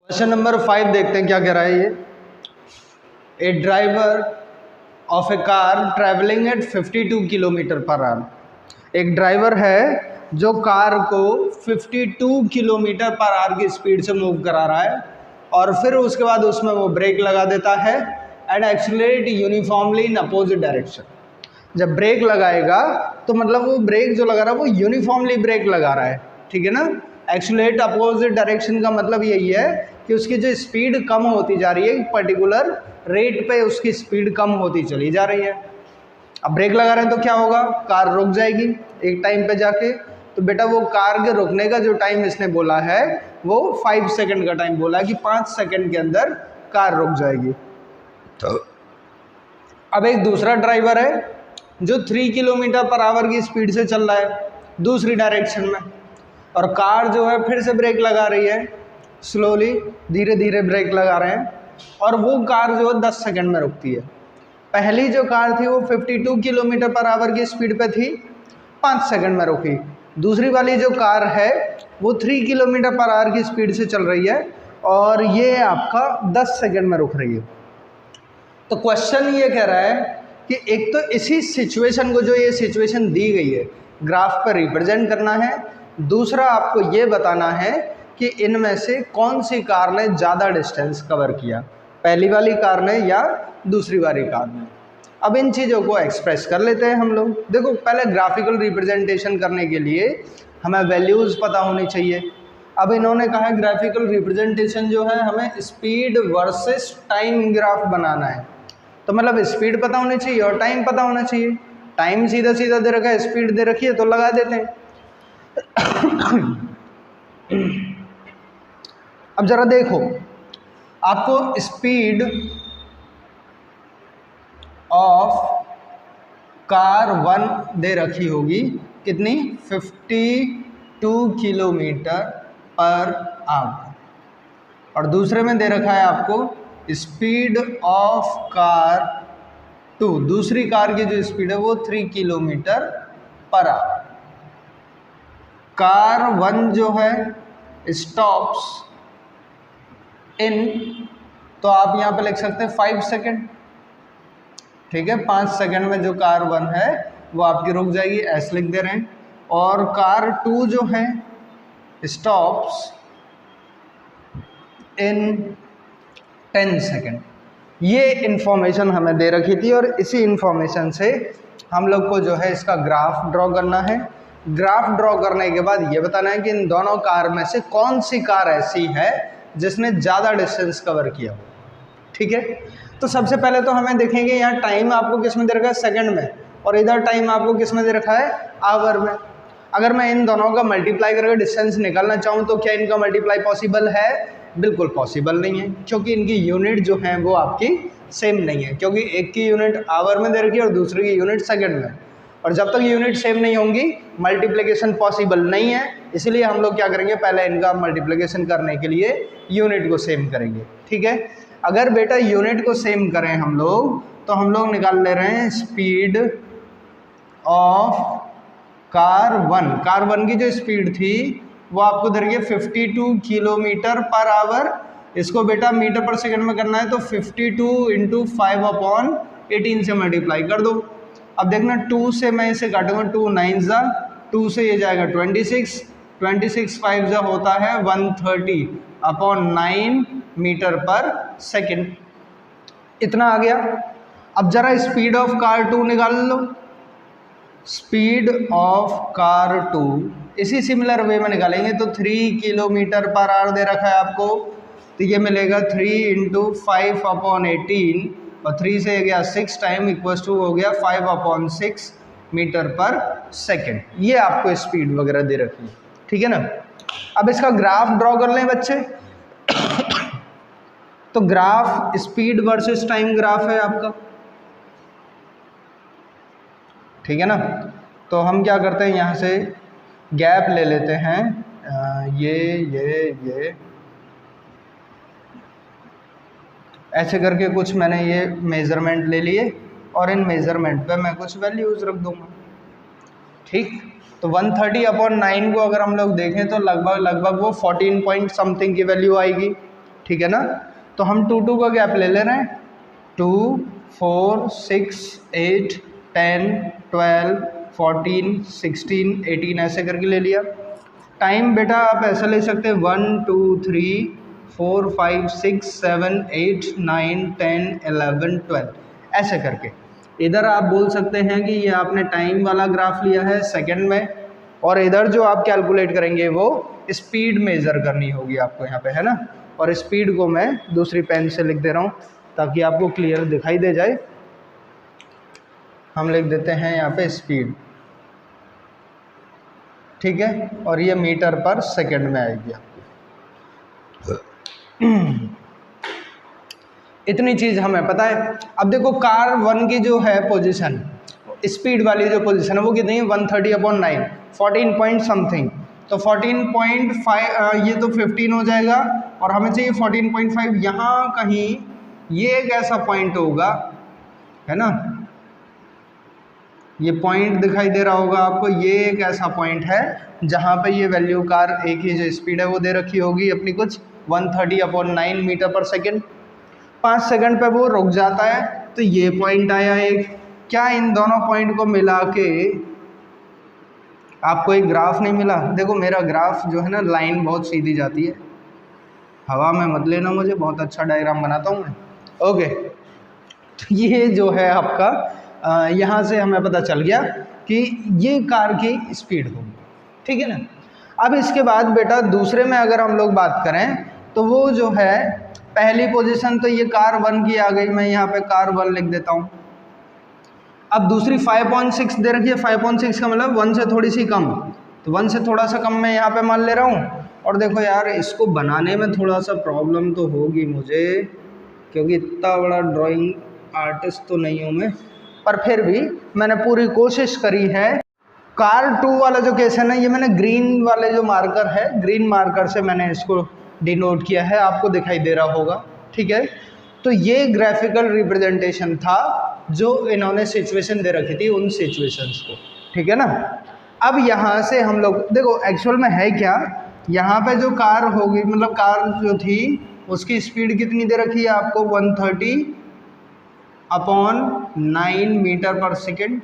Question number 5 देखते हैं क्या कह रहा है ये। A driver of a car travelling at 52 kilometre per hour. एक ड्राइवर है जो कार को 52 किलोमीटर पर आवर की स्पीड से मूव करा रहा है और फिर उसके बाद उसमें वो ब्रेक लगा देता है and accelerate uniformly in opposite direction. जब ब्रेक लगाएगा तो मतलब वो ब्रेक जो लगा रहा है वो यूनिफॉर्मली ब्रेक लगा रहा है, ठीक है ना। एक्सीलरेट अपोजिट डायरेक्शन का मतलब यही है कि उसकी जो स्पीड कम होती जा रही है, एक पर्टिकुलर रेट पे उसकी स्पीड कम होती चली जा रही है। अब ब्रेक लगा रहे हैं तो क्या होगा, कार रुक जाएगी एक टाइम पे जाके। तो बेटा वो कार के रुकने का जो टाइम इसने बोला है वो 5 सेकंड का टाइम बोला है कि 5 सेकंड के अंदर कार रुक जाएगी। तो अब एक दूसरा ड्राइवर है जो 3 किलोमीटर पर आवर की स्पीड से चल रहा है दूसरी डायरेक्शन में, और कार जो है फिर से ब्रेक लगा रही है, स्लोली धीरे धीरे ब्रेक लगा रहे हैं, और वो कार जो है 10 सेकंड में रुकती है। पहली जो कार थी वो 52 किलोमीटर पर आवर की स्पीड पे थी, 5 सेकंड में रुकी। दूसरी वाली जो कार है वो 3 किलोमीटर पर आवर की स्पीड से चल रही है और ये आपका 10 सेकंड में रुक रही है। तो क्वेश्चन ये कह रहा है कि एक तो इसी सिचुएशन को, जो ये सिचुएशन दी गई है, ग्राफ पर रिप्रेजेंट करना है। दूसरा आपको ये बताना है कि इनमें से कौन सी कार ने ज़्यादा डिस्टेंस कवर किया, पहली वाली कार ने या दूसरी वाली कार ने। अब इन चीज़ों को एक्सप्रेस कर लेते हैं हम लोग। देखो पहले ग्राफिकल रिप्रेजेंटेशन करने के लिए हमें वैल्यूज़ पता होनी चाहिए। अब इन्होंने कहा ग्राफिकल रिप्रेजेंटेशन जो है हमें स्पीड वर्सेस टाइम ग्राफ बनाना है, तो मतलब स्पीड पता होनी चाहिए और टाइम पता होना चाहिए। टाइम सीधा सीधा दे रखा है, स्पीड दे रखी है तो लगा देते हैं। अब जरा देखो, आपको स्पीड ऑफ कार 1 दे रखी होगी कितनी, 52 किलोमीटर पर आवर, और दूसरे में दे रखा है आपको स्पीड ऑफ कार 2, दूसरी कार की जो स्पीड है वो 3 किलोमीटर पर आवर। कार 1 जो है स्टॉप्स इन, तो आप यहाँ पे लिख सकते हैं 5 सेकेंड, ठीक है। 5 सेकेंड में जो कार 1 है वो आपकी रुक जाएगी, ऐसे लिख दे रहे हैं। और कार 2 जो है स्टॉप्स इन 10 सेकेंड। ये इन्फॉर्मेशन हमें दे रखी थी और इसी इन्फॉर्मेशन से हम लोग को जो है इसका ग्राफ ड्रॉ करना है। ग्राफ ड्रॉ करने के बाद ये बताना है कि इन दोनों कार में से कौन सी कार ऐसी है जिसने ज़्यादा डिस्टेंस कवर किया, ठीक है। तो सबसे पहले तो हमें देखेंगे यहाँ टाइम आपको किस में दे रखा है, सेकंड में, और इधर टाइम आपको किस में दे रखा है, आवर में। अगर मैं इन दोनों का मल्टीप्लाई करके डिस्टेंस निकालना चाहूँ तो क्या इनका मल्टीप्लाई पॉसिबल है? बिल्कुल पॉसिबल नहीं है, क्योंकि इनकी यूनिट जो है वो आपकी सेम नहीं है, क्योंकि एक की यूनिट आवर में दे रखी है और दूसरी की यूनिट सेकंड में, और जब तक यूनिट सेम नहीं होंगी मल्टीप्लिकेशन पॉसिबल नहीं है। इसलिए हम लोग क्या करेंगे, पहले इनका मल्टीप्लिकेशन करने के लिए यूनिट को सेम करेंगे, ठीक है। अगर बेटा यूनिट को सेम करें हम लोग, तो हम लोग निकाल ले रहे हैं स्पीड ऑफ कार 1। कार 1 की जो स्पीड थी वो आपको दे रही है 52 किलोमीटर पर आवर। इसको बेटा मीटर पर सेकंड में करना है तो 52 इंटू 5/18 से मल्टीप्लाई कर दो। अब देखना 2 से मैं इसे काटूंगा, 2 9 जा, 2 से ये जाएगा 26, 26 5 जा होता है 130/9 मीटर पर सेकंड। इतना आ गया। अब जरा स्पीड ऑफ कार 2 निकाल लो। स्पीड ऑफ कार 2 इसी सिमिलर वे में निकालेंगे तो 3 किलोमीटर पर आवर दे रखा है आपको, तो ये मिलेगा 3 इंटू 5/18, और 3 से गया 6 टाइम इक्वल्स टू हो गया 5/6 मीटर पर सेकंड। ये आपको स्पीड वगैरह दे रखी है, ठीक है ना। अब इसका ग्राफ ड्रॉ कर लें बच्चे। तो graph speed versus time graph है आपका, ठीक है ना। तो हम क्या करते हैं, यहाँ से गैप ले लेते हैं, ये ऐसे करके कुछ मैंने ये मेज़रमेंट ले लिए और इन मेज़रमेंट पे मैं कुछ वैल्यूज़ रख दूंगा, ठीक। तो 130/9 को अगर हम लोग देखें तो लगभग वो 14 पॉइंट समथिंग की वैल्यू आएगी, ठीक है ना। तो हम 2 2 का गैप ले रहे हैं, 2 4 6 8 10 12 14 16 18 ऐसे करके ले लिया। टाइम बेटा आप ऐसा ले सकते हैं 1 2 3 4 5 6 7 8 9 10 11 12 ऐसे करके। इधर आप बोल सकते हैं कि ये आपने टाइम वाला ग्राफ लिया है सेकंड में, और इधर जो आप कैलकुलेट करेंगे वो स्पीड मेज़र करनी होगी आपको यहाँ पे, है ना। और स्पीड को मैं दूसरी पेन से लिख दे रहा हूँ ताकि आपको क्लियर दिखाई दे जाए। हम लिख देते हैं यहाँ पे स्पीड, ठीक है, और ये मीटर पर सेकंड में आएगी आपको। इतनी चीज़ हमें पता है। अब देखो कार 1 की जो है पोजीशन, स्पीड वाली जो पोजीशन है वो कितनी है, 130/9, 14 पॉइंट समथिंग। तो 14.5 ये तो 15 हो जाएगा, और हमें चाहिए 14.5। यहाँ कहीं ये एक ऐसा पॉइंट होगा, है ना, ये पॉइंट दिखाई दे रहा होगा आपको, ये एक ऐसा पॉइंट है जहाँ पे ये वैल्यू कार ए की जो स्पीड है वो दे रखी होगी अपनी कुछ 130/9 मीटर पर सेकेंड। 5 सेकंड पे वो रुक जाता है, तो ये पॉइंट आया एक। क्या इन दोनों पॉइंट को मिला के आपको एक ग्राफ नहीं मिला? देखो मेरा ग्राफ जो है ना, लाइन बहुत सीधी जाती है, हवा में मत लेना मुझे, बहुत अच्छा डायग्राम बनाता हूँ मैं। ओके, तो ये जो है आपका यहाँ से हमें पता चल गया कि ये कार की स्पीड होगी, ठीक है ना। अब इसके बाद बेटा दूसरे में अगर हम लोग बात करें तो वो जो है पहली पोजीशन तो ये कार 1 की आ गई, मैं यहाँ पे कार 1 लिख देता हूँ। अब दूसरी 5.6 दे रखी है, 5.6 का मतलब 1 से थोड़ी सी कम, तो 1 से थोड़ा सा कम मैं यहाँ पे मान ले रहा हूँ। और देखो यार इसको बनाने में थोड़ा सा प्रॉब्लम तो होगी मुझे, क्योंकि इतना बड़ा ड्राइंग आर्टिस्ट तो नहीं हूँ मैं, पर फिर भी मैंने पूरी कोशिश करी है। कार 2 वाला जो केस है ना, ये मैंने ग्रीन वाले जो मार्कर है, ग्रीन मार्कर से मैंने इसको डिनोट किया है, आपको दिखाई दे रहा होगा, ठीक है। तो ये ग्राफिकल रिप्रेजेंटेशन था जो इन्होंने सिचुएशन दे रखी थी, उन सिचुएशंस को, ठीक है ना। अब यहाँ से हम लोग देखो एक्चुअल में है क्या, यहाँ पे जो कार होगी, मतलब कार जो थी उसकी स्पीड कितनी दे रखी है आपको, 130/9 मीटर पर सेकेंड।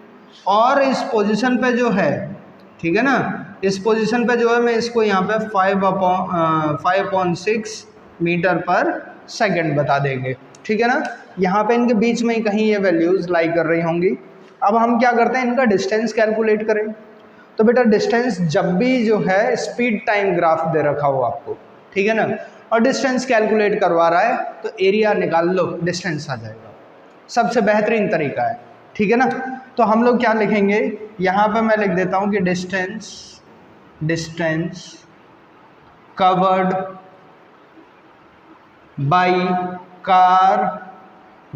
और इस पोजीशन पे जो है, ठीक है ना, इस पोजीशन पे जो है मैं इसको यहाँ पे 5/6 मीटर पर सेकंड बता देंगे, ठीक है ना। यहाँ पे इनके बीच में ही कहीं ये वैल्यूज़ लाई कर रही होंगी। अब हम क्या करते हैं, इनका डिस्टेंस कैलकुलेट करें। तो बेटा डिस्टेंस जब भी जो है स्पीड टाइम ग्राफ दे रखा हो आपको, ठीक है ना, और डिस्टेंस कैलकुलेट करवा रहा है तो एरिया निकाल लो, डिस्टेंस आ जाएगा, सबसे बेहतरीन तरीका है, ठीक है ना। तो हम लोग क्या लिखेंगे, यहाँ पे मैं लिख देता हूँ कि distance covered by car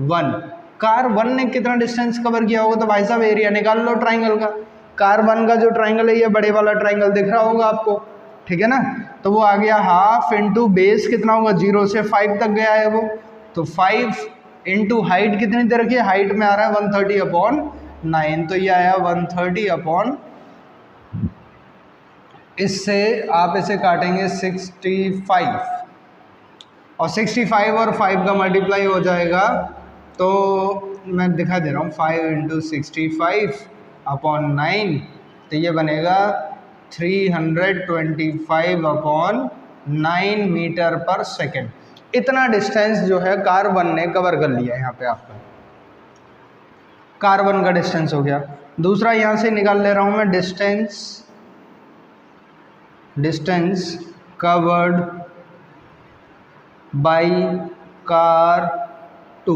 1। Car 1 ने कितना डिस्टेंस कवर किया होगा, तो भाई साहब एरिया निकाल लो ट्राइंगल का। कार 1 का जो ट्राइंगल है ये बड़े वाला ट्राइंगल दिख रहा होगा आपको, ठीक है ना। तो वो आ गया हाफ इंटू बेस कितना होगा, 0 से 5 तक गया है वो, तो 5 इंटू हाइट कितनी दे रखी है, हाइट में आ रहा है 130/9, तो ये आया 130 इससे आप इसे काटेंगे 65, और 65 और 5 का मल्टीप्लाई हो जाएगा, तो मैं दिखा दे रहा हूँ 5 इंटू 65/9, तो ये बनेगा 325/9 मीटर पर सेकेंड। इतना डिस्टेंस जो है कार 1 ने कवर कर लिया है। यहाँ पे आपका कार 1 का डिस्टेंस हो गया। दूसरा यहाँ से निकाल ले रहा हूँ मैं, distance covered by car 2।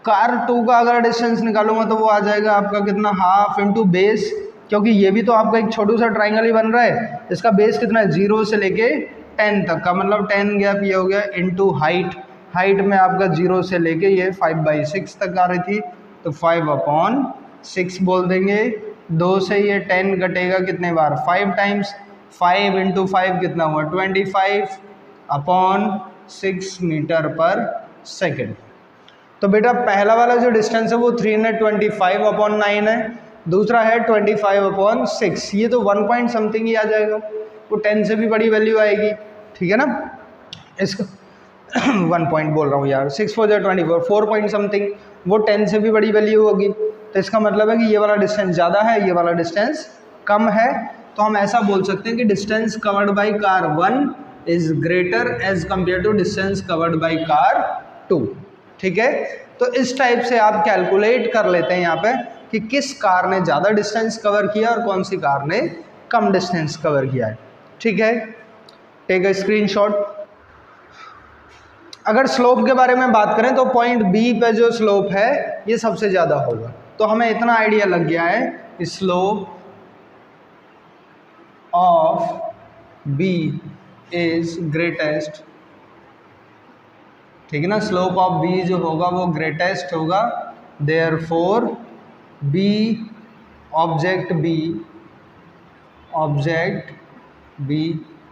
Car 2 का अगर डिस्टेंस निकालूंगा तो वो आ जाएगा आपका कितना, हाफ इंटू बेस, क्योंकि ये भी तो आपका एक छोटू सा ट्राइंगल ही बन रहा है, इसका बेस कितना है 0 से लेके 10 तक का, मतलब 10 गैप ये हो गया, इंटू हाइट में आपका 0 से लेके ये 5/6 तक आ रही थी, तो 5/6 बोल देंगे। 2 से ये 10 घटेगा कितने बार, 5 टाइम्स, 5 इंटू 5 कितना हुआ 25/6 मीटर पर सेकेंड। तो बेटा पहला वाला जो डिस्टेंस है वो 325/9 है, दूसरा है 25/6, ये तो 1 पॉइंट समथिंग ही आ जाएगा, वो 10 से भी बड़ी वैल्यू आएगी, ठीक है ना। इसका 1 पॉइंट बोल रहा हूँ यार, 6 4 24, 4 पॉइंट समथिंग, वो 10 से भी बड़ी वैल्यू होगी। तो इसका मतलब है कि ये वाला डिस्टेंस ज़्यादा है, ये वाला डिस्टेंस कम है। तो हम ऐसा बोल सकते हैं कि distance covered by car 1 is greater as compare to distance covered by car 2। ठीक है, तो इस टाइप से आप कैलकुलेट कर लेते हैं यहाँ पे कि किस कार ने ज़्यादा डिस्टेंस कवर किया और कौन सी कार ने कम डिस्टेंस कवर किया है। ठीक है, टेक अ स्क्रीनशॉट। अगर स्लोप के बारे में बात करें तो पॉइंट बी पे जो स्लोप है ये सबसे ज़्यादा होगा। तो हमें इतना आइडिया लग गया है कि slope of B is greatest. ठीक है ना, स्लोप ऑफ बी जो होगा वो ग्रेटेस्ट होगा, therefore B object B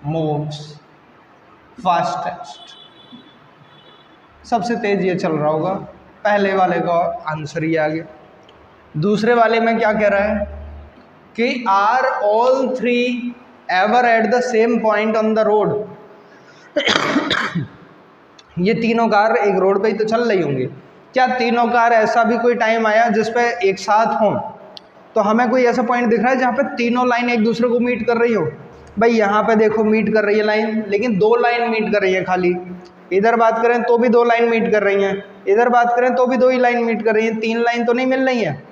moves fastest. सबसे तेज ये चल रहा होगा। पहले वाले का आंसर ही आ गया। दूसरे वाले में क्या कह रहा है कि are all three ever at the same point on the road. ये तीनों कार एक रोड पे ही तो चल रही होंगी। क्या तीनों कार ऐसा भी कोई टाइम आया जिस पे एक साथ हों? तो हमें कोई ऐसा पॉइंट दिख रहा है जहाँ पे तीनों लाइन एक दूसरे को मीट कर रही हो? भाई यहाँ पे देखो मीट कर रही है लाइन, लेकिन 2 लाइन मीट कर रही है खाली। इधर बात करें तो भी 2 लाइन मीट कर रही हैं, इधर बात करें तो भी 2 ही लाइन मीट कर रही हैं, 3 लाइन तो नहीं मिल रही है।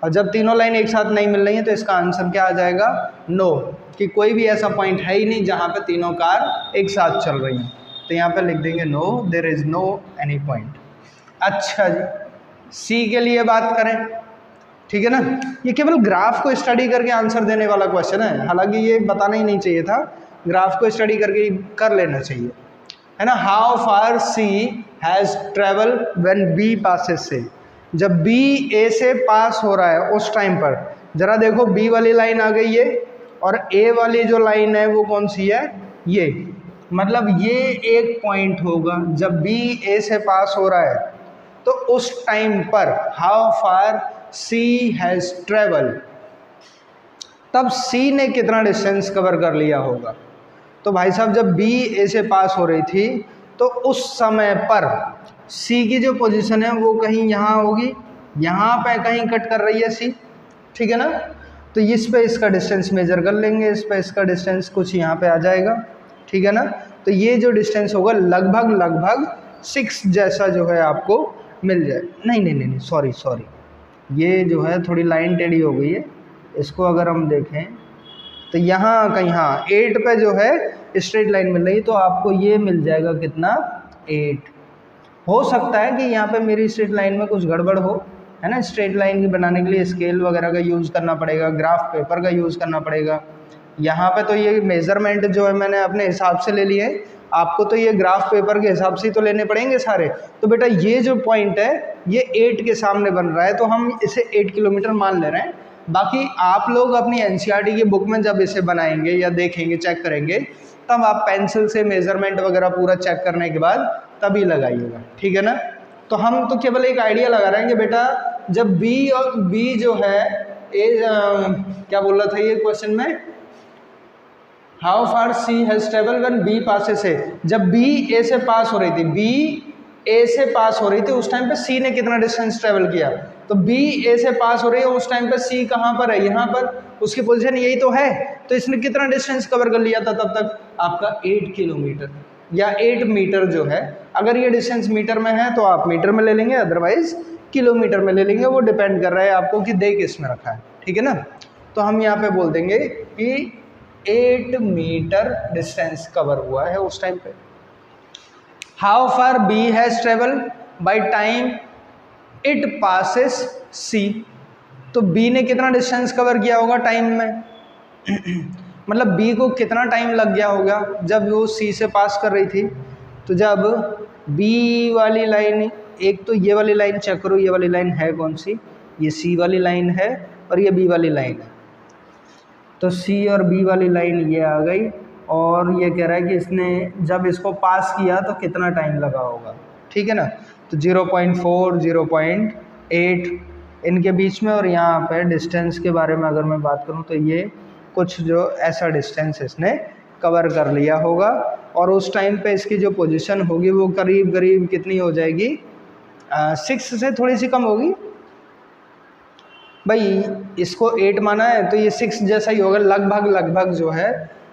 और जब तीनों लाइन एक साथ नहीं मिल रही है तो इसका आंसर क्या आ जाएगा? नो, कि कोई भी ऐसा पॉइंट है ही नहीं जहाँ पे तीनों कार एक साथ चल रही हैं। तो यहाँ पे लिख देंगे no, there is no any point. अच्छा जी, सी के लिए बात करें, ठीक है ना, ये केवल ग्राफ को स्टडी करके आंसर देने वाला क्वेश्चन है। हालांकि ये बताना ही नहीं चाहिए था, ग्राफ को स्टडी करके कर लेना चाहिए, है ना। How far C has travel when B passes से। जब बी ए से पास हो रहा है उस टाइम पर, जरा देखो बी वाली लाइन आ गई है और ए वाली जो लाइन है वो कौन सी है? ये, मतलब ये एक पॉइंट होगा जब बी ए से पास हो रहा है तो उस टाइम पर how far C has travel, तब सी ने कितना डिस्टेंस कवर कर लिया होगा। तो भाई साहब जब बी ए से पास हो रही थी तो उस समय पर सी की जो पोजीशन है वो कहीं यहाँ होगी, यहाँ पे कहीं कट कर रही है सी, ठीक है ना। तो इस पे इसका डिस्टेंस मेजर कर लेंगे, इस पे इसका डिस्टेंस कुछ यहाँ पे आ जाएगा, ठीक है ना। तो ये जो डिस्टेंस होगा लगभग 6 जैसा जो है आपको मिल जाए। नहीं सॉरी, ये जो है थोड़ी लाइन टेढ़ी हो गई है। इसको अगर हम देखें तो यहाँ कहीं, हाँ 8 पे जो है स्ट्रेट लाइन मिल रही, तो आपको ये मिल जाएगा कितना? 8। हो सकता है कि यहाँ पे मेरी स्ट्रेट लाइन में कुछ गड़बड़ हो, है ना। स्ट्रेट लाइन की बनाने के लिए स्केल वगैरह का यूज़ करना पड़ेगा, ग्राफ पेपर का यूज़ करना पड़ेगा। यहाँ पे तो ये मेज़रमेंट जो है मैंने अपने हिसाब से ले लिए, आपको तो ये ग्राफ पेपर के हिसाब से तो लेने पड़ेंगे सारे। तो बेटा ये जो पॉइंट है ये 8 के सामने बन रहा है, तो हम इसे 8 किलोमीटर मान ले रहे हैं। बाकी आप लोग अपनी एनसीईआरटी की बुक में जब इसे बनाएंगे या देखेंगे, चेक करेंगे, तब आप पेंसिल से मेज़रमेंट वगैरह पूरा चेक करने के बाद तभी लगाइएगा, ठीक है ना। तो हम तो केवल एक आइडिया लगा रहे हैं कि बेटा जब बी और बी जो है क्या बोल रहा था ये क्वेश्चन में, how far C has travel when B passes से, जब बी ए से पास हो रही थी, बी ए से पास हो रही थी उस टाइम पे सी ने कितना डिस्टेंस ट्रेवल किया। तो बी ए से पास हो रही है उस टाइम पे सी कहाँ पर है? यहाँ पर, उसकी पोजीशन यही तो है। तो इसने कितना डिस्टेंस कवर कर लिया था तब तक? आपका 8 किलोमीटर या 8 मीटर जो है। अगर ये डिस्टेंस मीटर में है तो आप मीटर में ले लेंगे, अदरवाइज किलोमीटर में ले लेंगे, वो डिपेंड कर रहा है आपको कि दे किस में रखा है, ठीक है ना। तो हम यहाँ पे बोल देंगे कि 8 मीटर डिस्टेंस कवर हुआ है उस टाइम पे। How far B has travel by time it passes C, तो बी ने कितना डिस्टेंस कवर किया होगा टाइम में मतलब बी को कितना टाइम लग गया होगा जब वो सी से पास कर रही थी। तो जब बी वाली लाइन, एक तो ये वाली लाइन चेक करो, ये वाली लाइन है कौन सी? ये सी वाली लाइन है और ये बी वाली लाइन है। तो सी और बी वाली लाइन ये आ गई और ये कह रहा है कि इसने जब इसको पास किया तो कितना टाइम लगा होगा, ठीक है ना। तो 0.4, 0.8 इनके बीच में, और यहाँ पे डिस्टेंस के बारे में अगर मैं बात करूँ तो ये कुछ जो ऐसा डिस्टेंस इसने कवर कर लिया होगा और उस टाइम पे इसकी जो पोजीशन होगी वो करीब करीब कितनी हो जाएगी, 6 से थोड़ी सी कम होगी। भाई इसको 8 माना है तो ये 6 जैसा ही होगा, लगभग जो है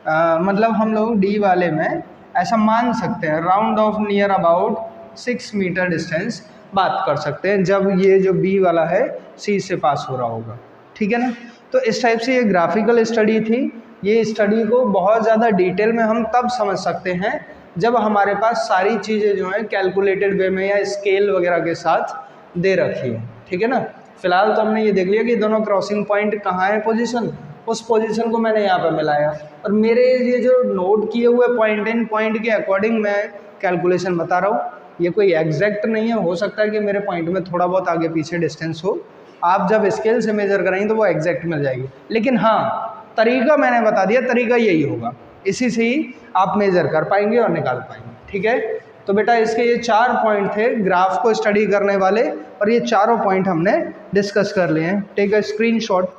मतलब हम लोग डी वाले में ऐसा मान सकते हैं, round off near about 6 metre distance बात कर सकते हैं जब ये जो बी वाला है सी से पास हो रहा होगा, ठीक है ना। तो इस टाइप से ये ग्राफिकल स्टडी थी। ये स्टडी को बहुत ज़्यादा डिटेल में हम तब समझ सकते हैं जब हमारे पास सारी चीज़ें जो हैं कैलकुलेटेड वे में या स्केल वगैरह के साथ दे रखी है, ठीक है ना। फिलहाल तो हमने ये देख लिया कि दोनों क्रॉसिंग पॉइंट कहाँ है पोजीशन, उस पोजीशन को मैंने यहाँ पर मिलाया और मेरे ये जो नोट किए हुए पॉइंट, इन पॉइंट के अकॉर्डिंग मैं कैलकुलेशन बता रहा हूँ। ये कोई एग्जैक्ट नहीं है, हो सकता है कि मेरे पॉइंट में थोड़ा बहुत आगे पीछे डिस्टेंस हो, आप जब स्केल से मेजर करेंगे तो वो एग्जैक्ट मिल जाएगी। लेकिन हाँ, तरीका मैंने बता दिया, तरीका यही होगा, इसी से ही आप मेजर कर पाएंगे और निकाल पाएंगे, ठीक है। तो बेटा इसके ये 4 पॉइंट थे ग्राफ को स्टडी करने वाले और ये चारों पॉइंट हमने डिस्कस कर लिए हैं। Take a screenshot.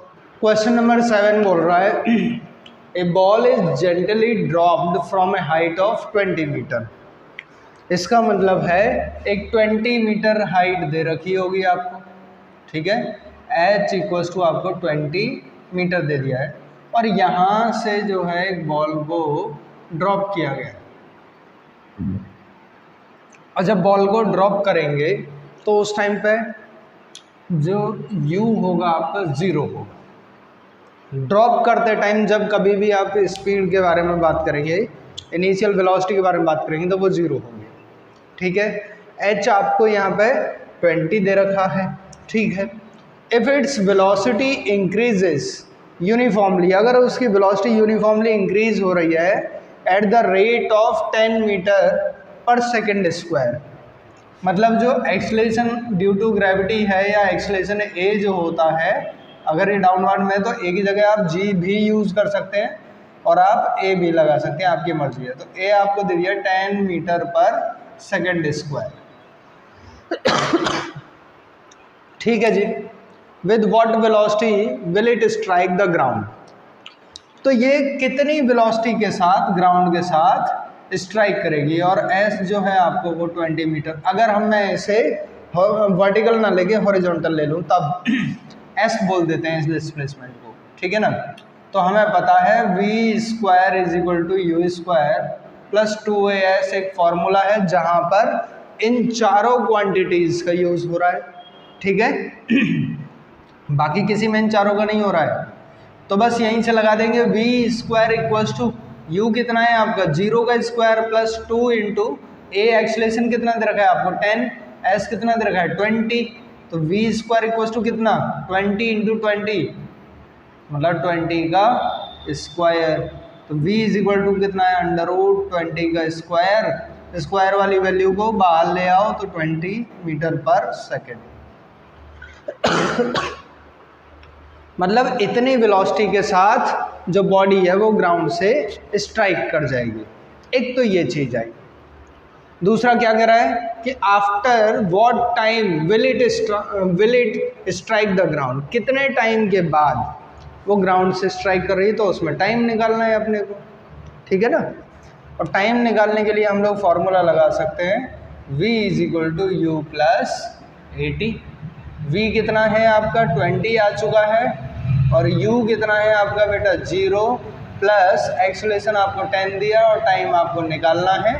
Question number 7 बोल रहा है a ball is gently dropped from a height of 20 metre. इसका मतलब है एक 20 मीटर हाइट दे रखी होगी आपको, ठीक है। h इक्वल्स टू आपको 20 मीटर दे दिया है और यहाँ से जो है एक बॉल को ड्रॉप किया गया है और जब बॉल को ड्रॉप करेंगे तो उस टाइम पे जो u होगा आपका 0 होगा। ड्रॉप करते टाइम जब कभी भी आप स्पीड के बारे में बात करेंगे, इनिशियल वेलोसिटी के बारे में बात करेंगे तो वो 0 होगी, ठीक है। h आपको यहाँ पे 20 दे रखा है, ठीक है। If its velocity increases uniformly, अगर उसकी वेलोसिटी यूनिफॉर्मली इंक्रीज हो रही है at the rate of 10 metre पर सेकेंड स्क्वायर, मतलब जो एक्सेलरेशन ड्यू टू ग्रेविटी है या एक्सेलरेशन ए जो होता है, अगर ये डाउनवर्ड में तो ए की जगह आप जी भी यूज़ कर सकते हैं और आप ए भी लगा सकते हैं, आपकी मर्जी है। तो ए आपको दे दिया 10 मीटर पर सेकेंड स्क्वायर, ठीक है जी। With what velocity will it strike the ground, तो ये कितनी वेलोसिटी के साथ ग्राउंड के साथ स्ट्राइक करेगी और s जो है आपको वो 20 मीटर। अगर हम मैं इसे वर्टिकल ना लेके हॉरिजॉन्टल ले लूँ तब s बोल देते हैं इस डिस्प्लेसमेंट को, ठीक है ना। तो हमें पता है v square is equal to u square plus 2as एक फॉर्मूला है जहाँ पर इन चारों क्वांटिटीज़ का यूज़ हो रहा है, ठीक है। बाकी किसी में इन चारों का नहीं हो रहा है, तो बस यहीं से लगा देंगे v square equals to u कितना है आपका 0 का square plus 2 into a acceleration कितना दे रखा है आपको 10, s कितना दे रखा है 20, तो v स्क्वायर इक्वल्स टू कितना 20 इंटू 20 मतलब 20 का स्क्वायर, तो v इज इक्वल टू कितना है अंडर रूट 20 का स्क्वायर, स्क्वायर वाली वैल्यू को बाहर ले आओ तो 20 मीटर पर सेकेंड। मतलब इतनी वेलोसिटी के साथ जो बॉडी है वो ग्राउंड से स्ट्राइक कर जाएगी। एक तो ये चीज़ आई। दूसरा क्या कह रहा है कि after what time will it strike the ground, कितने टाइम के बाद वो ग्राउंड से स्ट्राइक कर रही है, तो उसमें टाइम निकालना है अपने को, ठीक है ना। और टाइम निकालने के लिए हम लोग फॉर्मूला लगा सकते हैं v is equal to u plus 80। v कितना है आपका 20 आ चुका है और u कितना है आपका बेटा 0 प्लस एक्सेलरेशन आपको 10 दिया और टाइम आपको निकालना है।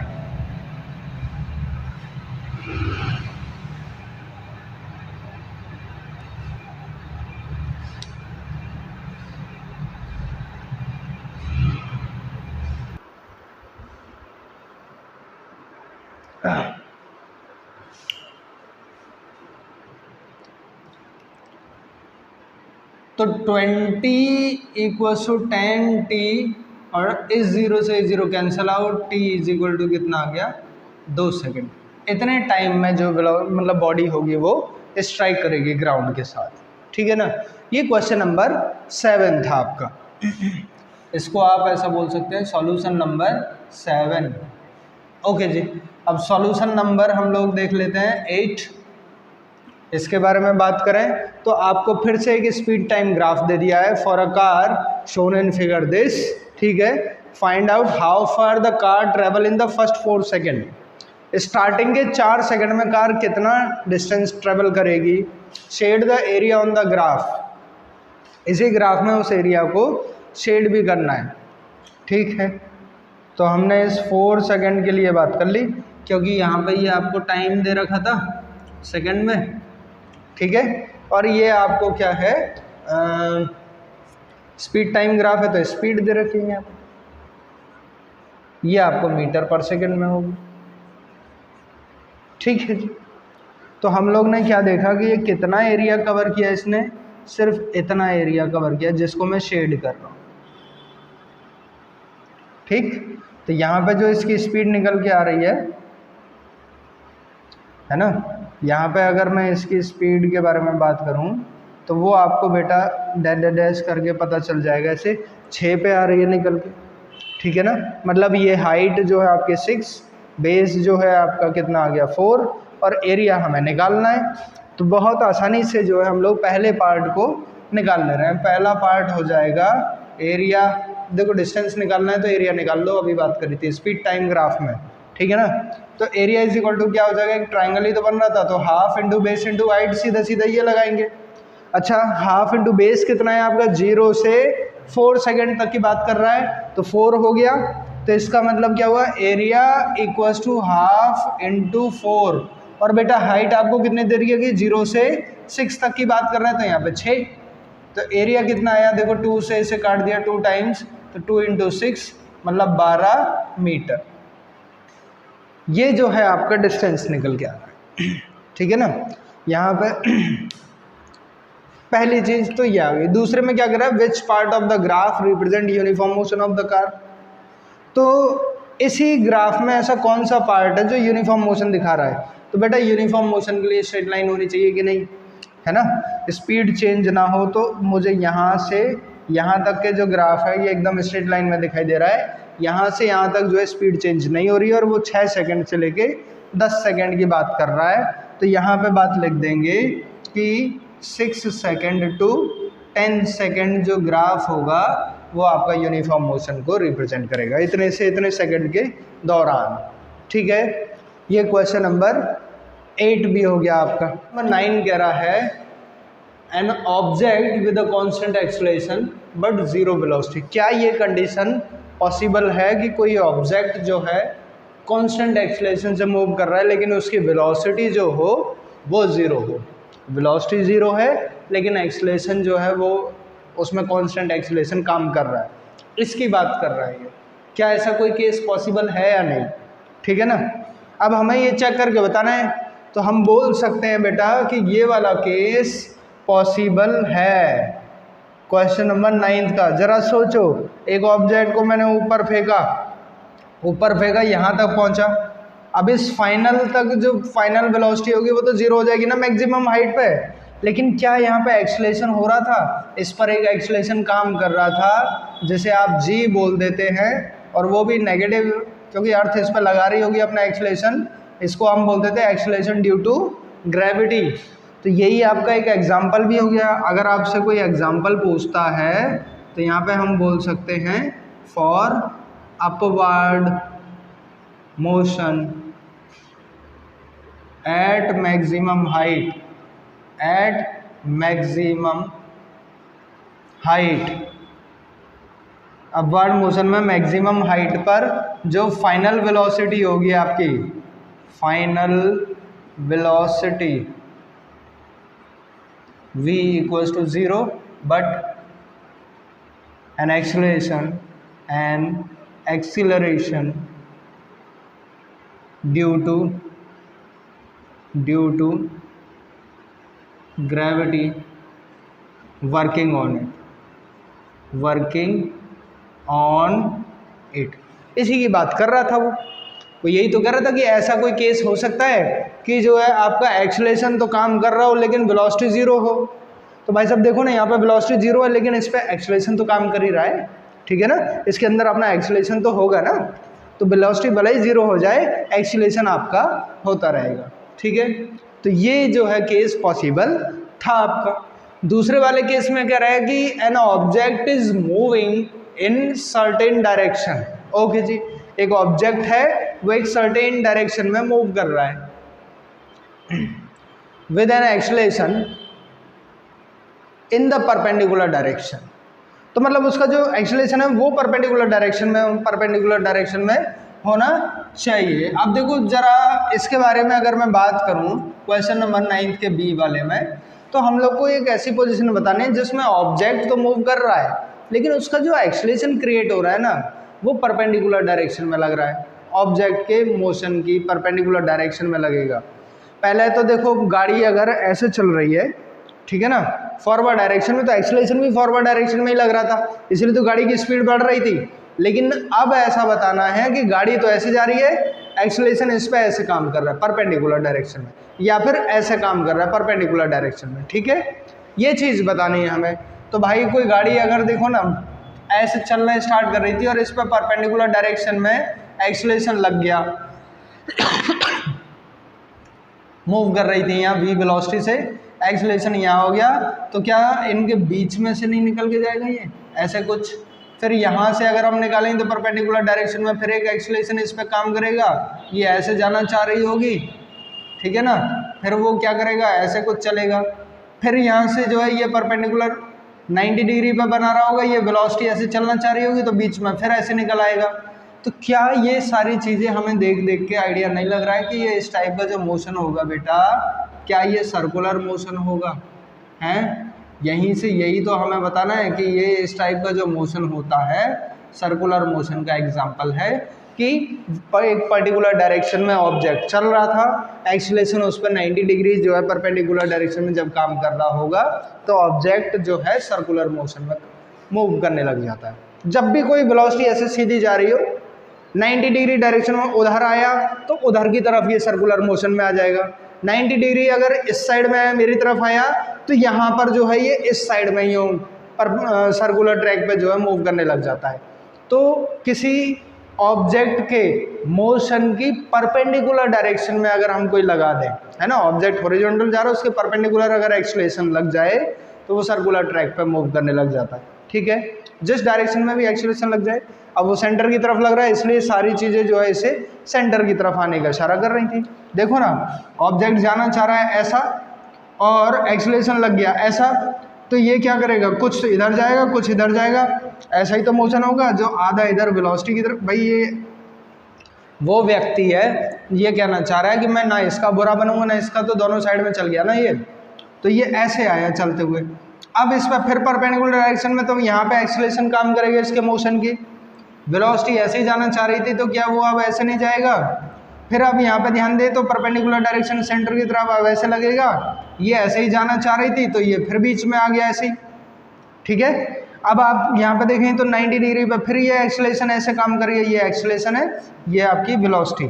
तो 20 इक्वल्स टू 10t और इस 0 से 0 cancel out, t is equal to कितना आ गया 2 सेकेंड। इतने टाइम में जो मतलब बॉडी होगी वो स्ट्राइक करेगी ग्राउंड के साथ, ठीक है ना। ये क्वेश्चन नंबर 7 था आपका। इसको आप ऐसा बोल सकते हैं सॉल्यूशन नंबर 7। ओके जी, अब सॉल्यूशन नंबर हम लोग देख लेते हैं 8। इसके बारे में बात करें तो आपको फिर से एक स्पीड टाइम ग्राफ दे दिया है for a car shown in figure this, ठीक है। Find out how far the car travel in the first 4 second. Starting के 4 सेकंड में कार कितना डिस्टेंस ट्रेवल करेगी। Shade the area on the graph. इसी ग्राफ में उस एरिया को शेड भी करना है, ठीक है। तो हमने इस 4 सेकंड के लिए बात कर ली, क्योंकि यहाँ पे ये आपको टाइम दे रखा था सेकंड में, ठीक है। और ये आपको क्या है, स्पीड टाइम ग्राफ है, तो स्पीड दे रखी है यहाँ पर, ये आपको मीटर पर सेकंड में होगी, ठीक है जी। तो हम लोग ने क्या देखा कि ये कितना एरिया कवर किया, इसने सिर्फ इतना एरिया कवर किया जिसको मैं शेड कर रहा हूँ, ठीक। तो यहाँ पे जो इसकी स्पीड निकल के आ रही है ना, यहाँ पे अगर मैं इसकी स्पीड के बारे में बात करूँ तो वो आपको बेटा डैश करके पता चल जाएगा, ऐसे 6 पे आ रही है निकल के, ठीक है ना। मतलब ये हाइट जो है आपके 6, बेस जो है आपका कितना आ गया 4, और एरिया हमें निकालना है। तो बहुत आसानी से जो है हम लोग पहले पार्ट को निकाल ले रहे हैं। पहला पार्ट हो जाएगा एरिया, देखो डिस्टेंस निकालना है तो एरिया निकाल लो, अभी बात करी थी स्पीड टाइम ग्राफ में, ठीक है ना। तो एरिया इज इक्वल टू क्या हो जाएगा, एक ट्राइंगल ही तो बन रहा था, तो half into base into height, सीधा सीधा ये लगाएंगे। अच्छा, हाफ इंटू बेस कितना है आपका, 0 से 4 सेकेंड तक की बात कर रहा है, तो 4 हो गया। तो इसका मतलब क्या हुआ, area equals to half into 4। और बेटा हाइट आपको कितने दे रही है कि 0 से 6 तक की बात कर रहा है, तो यहाँ पे 6। तो एरिया कितना आया, देखो 2 से इसे काट दिया 2 टाइम्स, तो 2 इंटू 6 मतलब 12 मीटर। ये जो है आपका डिस्टेंस निकल के आ रहा है, ठीक है ना। यहाँ पे पहली चीज तो ये आ गई। दूसरे में क्या कर रहा है, which part of the graph represent uniform motion of the car. तो इसी ग्राफ में ऐसा कौन सा पार्ट है जो यूनिफॉर्म मोशन दिखा रहा है। तो बेटा यूनिफॉर्म मोशन के लिए स्ट्रेट लाइन होनी चाहिए कि नहीं, है ना। स्पीड चेंज ना हो, तो मुझे यहाँ से यहाँ तक के जो ग्राफ है ये एकदम स्ट्रेट लाइन में दिखाई दे रहा है। यहाँ से यहाँ तक जो है स्पीड चेंज नहीं हो रही है, और वो 6 सेकंड से लेके 10 सेकंड की बात कर रहा है। तो यहाँ पे बात लिख देंगे कि 6 सेकंड टू 10 सेकंड जो ग्राफ होगा वो आपका यूनिफॉर्म मोशन को रिप्रेजेंट करेगा, इतने से इतने सेकंड के दौरान, ठीक है। ये क्वेश्चन नंबर 8 भी हो गया आपका। नंबर 9 कह रहा है an object with a constant acceleration but 0 velocity. क्या ये कंडीशन पॉसिबल है कि कोई ऑब्जेक्ट जो है कांस्टेंट एक्सेलरेशन से मूव कर रहा है लेकिन उसकी वेलोसिटी जो हो वो 0 हो। वेलोसिटी 0 है लेकिन एक्सेलरेशन जो है वो उसमें कांस्टेंट एक्सेलरेशन काम कर रहा है, इसकी बात कर रहा है ये। क्या ऐसा कोई केस पॉसिबल है या नहीं, ठीक है ना। अब हमें ये चेक करके बताना है, तो हम बोल सकते हैं बेटा कि ये वाला केस पॉसिबल है। क्वेश्चन नंबर 9 का जरा सोचो, एक ऑब्जेक्ट को मैंने ऊपर फेंका यहाँ तक पहुँचा। अब इस फाइनल तक जो फाइनल वेलोसिटी होगी वो तो 0 हो जाएगी ना मैक्सिमम हाइट पे, लेकिन क्या यहाँ पे एक्सेलरेशन हो रहा था, इस पर एक एक्सेलरेशन काम कर रहा था जिसे आप जी बोल देते हैं, और वो भी नेगेटिव, क्योंकि अर्थ इस पर लगा रही होगी अपना एक्सेलरेशन। इसको हम बोलते थे एक्सेलरेशन ड्यू टू ग्रेविटी। तो यही आपका एक एग्जाम्पल भी हो गया। अगर आपसे कोई एग्जाम्पल पूछता है तो यहाँ पे हम बोल सकते हैं for upward motion at maximum height, upward motion में मैक्सिमम हाइट पर जो फाइनल वेलोसिटी होगी आपकी, final velocity v equals to 0 but an acceleration due to gravity working on it. इसी की बात कर रहा था वो यही तो कह रहा था कि ऐसा कोई केस हो सकता है कि जो है आपका एक्सेलरेशन तो काम कर रहा हो लेकिन वेलोसिटी 0 हो। तो भाई साहब देखो ना, यहाँ पे वेलोसिटी 0 है लेकिन इस पे एक्सेलरेशन तो काम कर ही रहा है, ठीक है ना। इसके अंदर अपना एक्सेलरेशन तो होगा ना, तो वेलोसिटी भले ही 0 हो जाए, एक्सेलरेशन आपका होता रहेगा, ठीक है। तो ये जो है केस पॉसिबल था आपका। दूसरे वाले केस में कह रहा है कि an object is moving in certain direction. Okay जी, एक ऑब्जेक्ट है वो एक सर्टेन डायरेक्शन में मूव कर रहा है with an acceleration in the perpendicular direction. तो मतलब उसका जो एक्सेलरेशन है वो परपेंडिकुलर डायरेक्शन में होना चाहिए। अब देखो जरा इसके बारे में अगर मैं बात करूं क्वेश्चन नंबर 9 के बी वाले में, तो हम लोग को एक ऐसी पोजीशन बतानी है जिसमें ऑब्जेक्ट तो मूव कर रहा है लेकिन उसका जो एक्सेलरेशन क्रिएट हो रहा है ना वो परपेंडिकुलर डायरेक्शन में लग रहा है, ऑब्जेक्ट के मोशन की परपेंडिकुलर डायरेक्शन में लगेगा। पहले तो देखो गाड़ी अगर ऐसे चल रही है, ठीक है ना, फॉरवर्ड डायरेक्शन में, तो एक्सेलरेशन भी फॉरवर्ड डायरेक्शन में ही लग रहा था, इसलिए तो गाड़ी की स्पीड बढ़ रही थी। लेकिन अब ऐसा बताना है कि गाड़ी तो ऐसे जा रही है, एक्सेलरेशन इस पे ऐसे काम कर रहा है परपेंडिकुलर डायरेक्शन में, या फिर ऐसे काम कर रहा है परपेंडिकुलर डायरेक्शन में, ठीक है, ये चीज़ बतानी है हमें। तो भाई कोई गाड़ी अगर देखो ना ऐसे चलना स्टार्ट कर रही थी और इस पर परपेंडिकुलर डायरेक्शन में एक्सेलरेशन लग गया मूव कर रही थी यहाँ v वेलोसिटी से, एक्सेलरेशन यहाँ हो गया, तो क्या इनके बीच में से नहीं निकल के जाएगा ये ऐसे कुछ, फिर यहाँ से अगर हम निकालेंगे तो परपेंडिकुलर डायरेक्शन में फिर एक एक्सेलरेशन इस पर काम करेगा, ये ऐसे जाना चाह रही होगी, ठीक है ना, फिर वो क्या करेगा ऐसे कुछ चलेगा, फिर यहाँ से जो है ये परपेंडिकुलर 90 डिग्री पे बना रहा होगा, ये वेलोसिटी ऐसे चलना चाह रही होगी तो बीच में फिर ऐसे निकल आएगा। तो क्या ये सारी चीज़ें हमें देख देख के आइडिया नहीं लग रहा है कि ये इस टाइप का जो मोशन होगा बेटा, क्या ये सर्कुलर मोशन होगा, हैं? यहीं से यही तो हमें बताना है कि ये इस टाइप का जो मोशन होता है सर्कुलर मोशन का एग्जांपल है कि एक पर्टिकुलर डायरेक्शन में ऑब्जेक्ट चल रहा था, एक्सेलरेशन उस पर 90 डिग्री जो है परपेंडिकुलर डायरेक्शन में जब काम कर रहा होगा तो ऑब्जेक्ट जो है सर्कुलर मोशन में मूव करने लग जाता है। जब भी कोई वेलोसिटी ऐसे सीधी जा रही हो 90 डिग्री डायरेक्शन में उधर आया तो उधर की तरफ ये सर्कुलर मोशन में आ जाएगा, 90 डिग्री अगर इस साइड में मेरी तरफ आया तो यहाँ पर जो है ये इस साइड में ही पर सर्कुलर ट्रैक पे जो है मूव करने लग जाता है। तो किसी ऑब्जेक्ट के मोशन की परपेंडिकुलर डायरेक्शन में अगर हम कोई लगा दें, है ना, ऑब्जेक्ट हॉरिजॉन्टल जा रहा है उसके परपेंडिकुलर अगर एक्सेलरेशन लग जाए तो वो सर्कुलर ट्रैक पे मूव करने लग जाता है, ठीक है, जिस डायरेक्शन में भी एक्सेलरेशन लग जाए। अब वो सेंटर की तरफ लग रहा है इसलिए सारी चीज़ें जो है इसे सेंटर की तरफ आने का इशारा कर रही थी। देखो ना, ऑब्जेक्ट जाना चाह रहा है ऐसा और एक्सेलरेशन लग गया ऐसा, तो ये क्या करेगा, कुछ इधर जाएगा कुछ इधर जाएगा, ऐसा ही तो मोशन होगा, जो आधा इधर वेलोसिटी की तरफ। भाई ये वो व्यक्ति है ये कहना चाह रहा है कि मैं ना इसका बुरा बनूंगा ना इसका, तो दोनों साइड में चल गया ना ये, तो ये ऐसे आया चलते हुए, अब इस पर फिर परपेंडिकुलर डायरेक्शन में, तो यहाँ पे एक्सेलरेशन काम करेगा इसके मोशन की, वेलोसिटी ऐसे ही जाना चाह रही थी तो क्या वो अब ऐसे नहीं जाएगा, फिर अब यहाँ पे ध्यान दे तो परपेंडिकुलर डायरेक्शन सेंटर की तरफ अब ऐसे लगेगा, ये ऐसे ही जाना चाह रही थी तो ये फिर बीच में आ गया ऐसे ही, ठीक है। अब आप यहाँ पे देखें तो 90 डिग्री पे फिर ये एक्सेलरेशन ऐसे काम कर रही है, ये एक्सेलरेशन है, ये आपकी वेलोसिटी,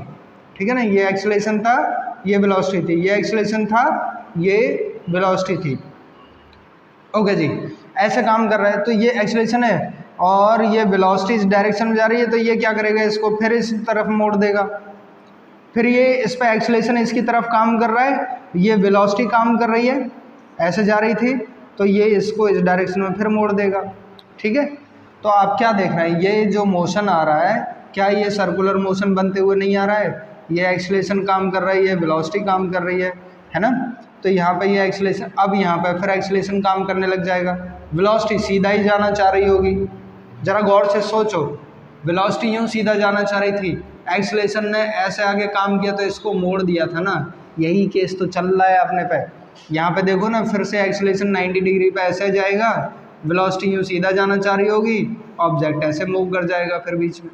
ठीक है ना, ये एक्सेलरेशन था ये वेलोसिटी थी, ये एक्सेलरेशन था ये वेलोसिटी थी, ओके जी, ऐसे काम कर रहा है। तो ये एक्सेलरेशन है और ये वेलोसिटी इस डायरेक्शन में जा रही है, तो ये क्या करेगा इसको फिर इस तरफ मोड़ देगा, फिर ये इस पर एक्सेलरेशन इसकी तरफ काम कर रहा है, ये वेलोसिटी काम कर रही है ऐसे जा रही थी, तो ये इसको इस डायरेक्शन में फिर मोड़ देगा, ठीक है। तो आप क्या देख रहे हैं, ये जो मोशन आ रहा है क्या ये सर्कुलर मोशन बनते हुए नहीं आ रहा है, ये एक्सेलरेशन काम कर रही है, वेलोसिटी काम कर रही है ना, तो यहाँ पे ये एक्सेलरेशन, अब यहाँ पे फिर एक्सेलरेशन काम करने लग जाएगा, वेलोसिटी सीधा ही जाना चाह रही होगी, ज़रा गौर से सोचो, वेलोसिटी यूँ सीधा जाना चाह रही थी, एक्सेलरेशन ने ऐसे आगे काम किया तो इसको मोड़ दिया था ना, यही केस तो चल रहा है अपने पे। यहाँ पे देखो ना फिर से एक्सेलरेशन 90 डिग्री पे ऐसे जाएगा, वेलोसिटी यूँ सीधा जाना चाह रही होगी, ऑब्जेक्ट ऐसे मूव कर जाएगा फिर बीच में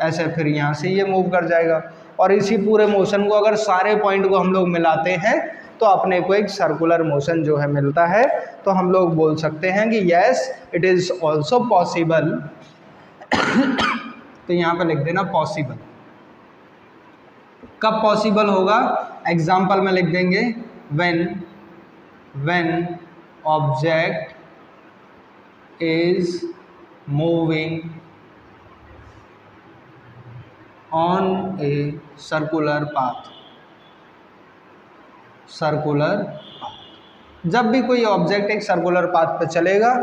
ऐसे, फिर यहाँ से ये मूव कर जाएगा, और इसी पूरे मोशन को अगर सारे पॉइंट को हम लोग मिलाते हैं तो अपने को एक सर्कुलर मोशन जो है मिलता है। तो हम लोग बोल सकते हैं कि yes it is also possible तो यहाँ पे लिख देना पॉसिबल। कब पॉसिबल होगा, एग्जाम्पल में लिख देंगे when object is moving on a circular path. Circular, जब भी कोई ऑब्जेक्ट एक सर्कुलर पाथ पे चलेगा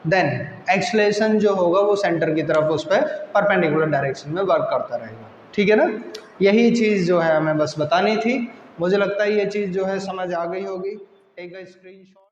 देन एक्सलेशन जो होगा वो सेंटर की तरफ उस पर परपेंडिकुलर डायरेक्शन में वर्क करता रहेगा। ठीक है ना, यही चीज़ जो है हमें बस बतानी थी। मुझे लगता है ये चीज़ जो है समझ आ गई होगी। Take a screenshot.